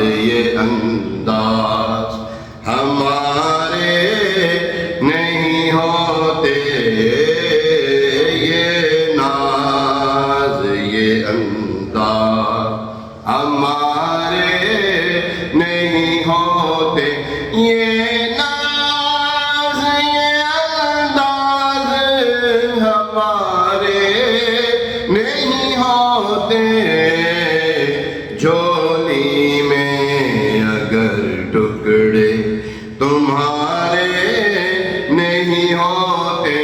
یہ انداز ہمارے نہیں ہوتے، یہ ناز یہ انداز ہمارے نہیں ہوتے، یہ ناز یہ انداز ہمارے نہیں ہوتے، جھولی میں اگر ٹکڑے تمہارے نہیں ہوتے،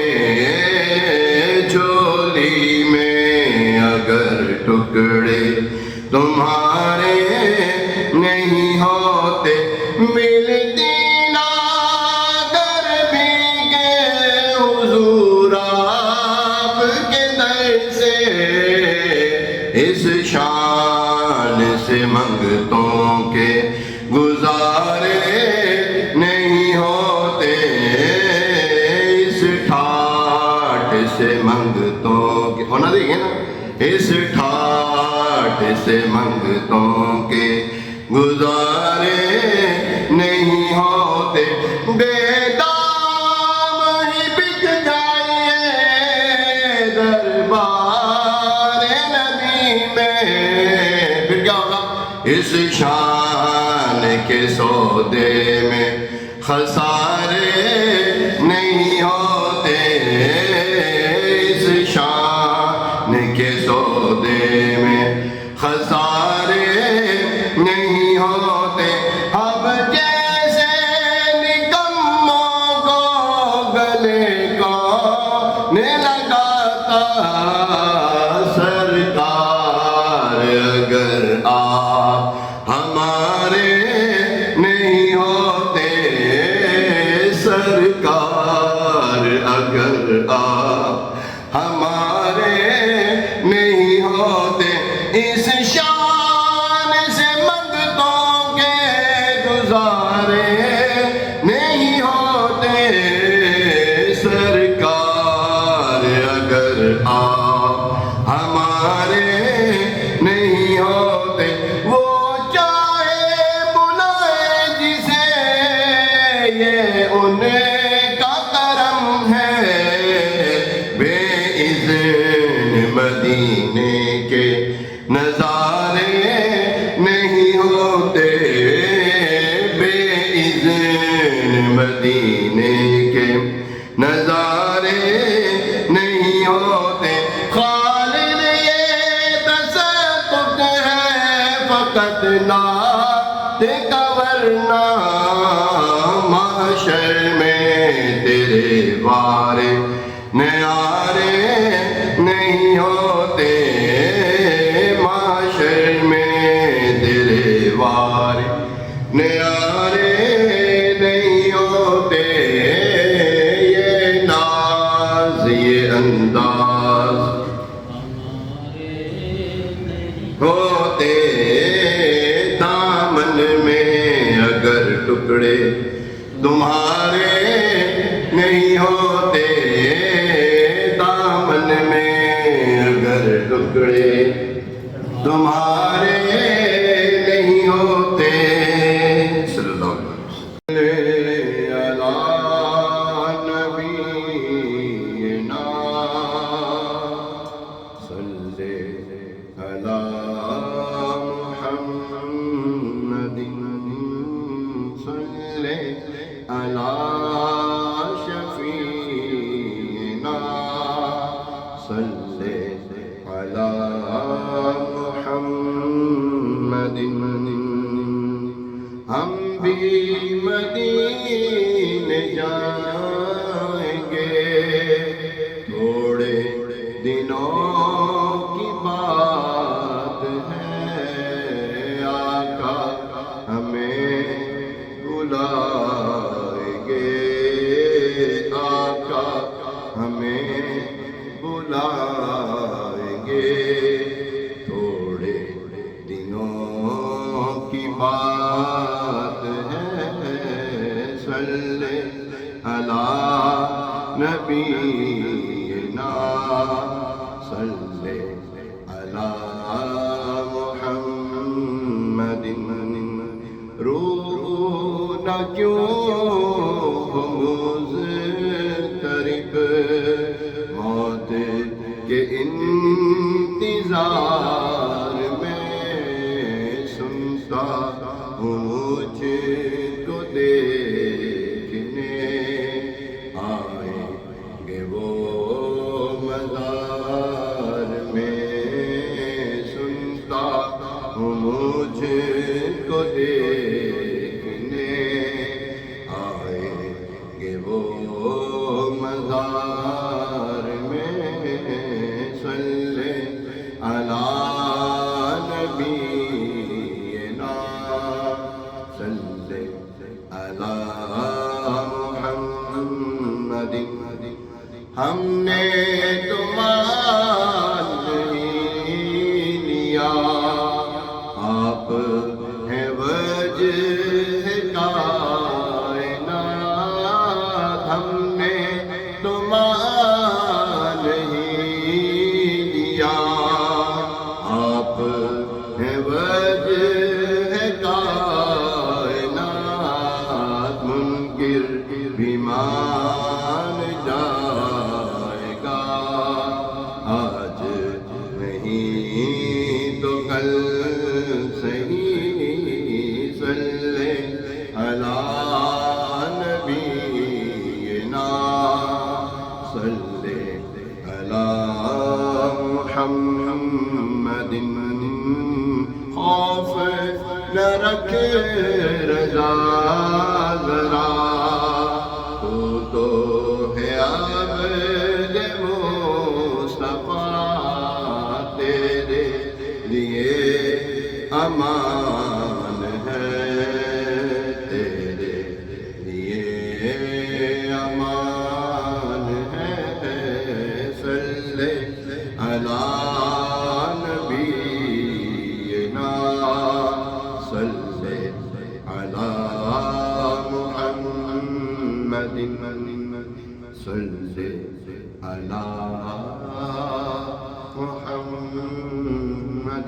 جھولی میں اگر ٹکڑے تمہارے نہیں ہوتے، ملتی نا در بھی کے حضور آپ کے در سے، اس شان سے منگتوں کے گزارے نہیں ہوتے، اس ٹھاٹھ سے منگتوں کے ہونا دیکھیں نا، اس ٹھاٹھ سے منگتوں کے گزارے نہیں ہوتے، بے دام ہی بک جائیے دربار نبی میں، پھر کیا ہوگا؟ اس شان کے سودے میں خسارے نہیں ہوتے، اس شان کے سودے میں خسارے نہیں ہوتے، اب جیسے نکموں کو گلے کون لگاتا، سرکار اگر آپ ہمارے نہیں ہوتے، سرکار اگر آپ ہمارے نہیں ہوتے، اس شان سے منگتوں کے گزارے نہیں ہوتے، سرکار اگر آپ ہمارے نہیں ہوتے، وہ چاہے بلائے جسے یہ ان کا کرم ہے، بے اذن مدینے کے نظارے نہیں ہوتے، بے اذن مدینے کے نظارے نہیں ہوتے، خالد یہ تصدق ہے فقط نعت کا، ورنہ محشر میں تیرے وارے نیارے نہیں ہوتے، معاشر میں تیرے وارے نیارے نہیں ہوتے، یہ ناز یہ انداز ہوتے، دامن میں اگر ٹکڑے تمہارے نہیں ہوتے، دامن میں اگر ٹکڑے تمہارے نہیں ہوتے، صلی اللہ علیہ وسلم علی نبینا صلی علی محمد صلی علی شفیعنا صلی علی محمد، ہم بھی مدینے جائیں گے، تھوڑے دنوں کی بات ہے، آقا ہمیں بلائیں گے، آقا ہمیں بلائیں گے، تھوڑے دنوں کی بات ہے، صلی علی نبینا صلی علی محمد روح نہ کیوں ہو مضطرب موت کے انتظار میں سنتا ہوں مجھ کو دیکھنے آئیں گے وہ مزار میں سنتا ہوں مجھ کو دیکھنے آئیں گے وہ مزار میں صلی علی نبینا صلی علی محمد ہم نے تو مان نہیں لیا آپ ہیں وجہ کائنات ہم نے تو مان نہیں لیا آپ ہیں وجہ کائنات منکر بھی مان جائے گا آج نہیں تو کل صحیح صلی علی نبینا صلی علی محمد خوف نہ رکھ رضا ذرا تو ہے عبد مصطفیٰ تیرے لیے امان ہے تیرے لیے امان ہے صلی علی نبینا صلی علی محمد صلی علی محمد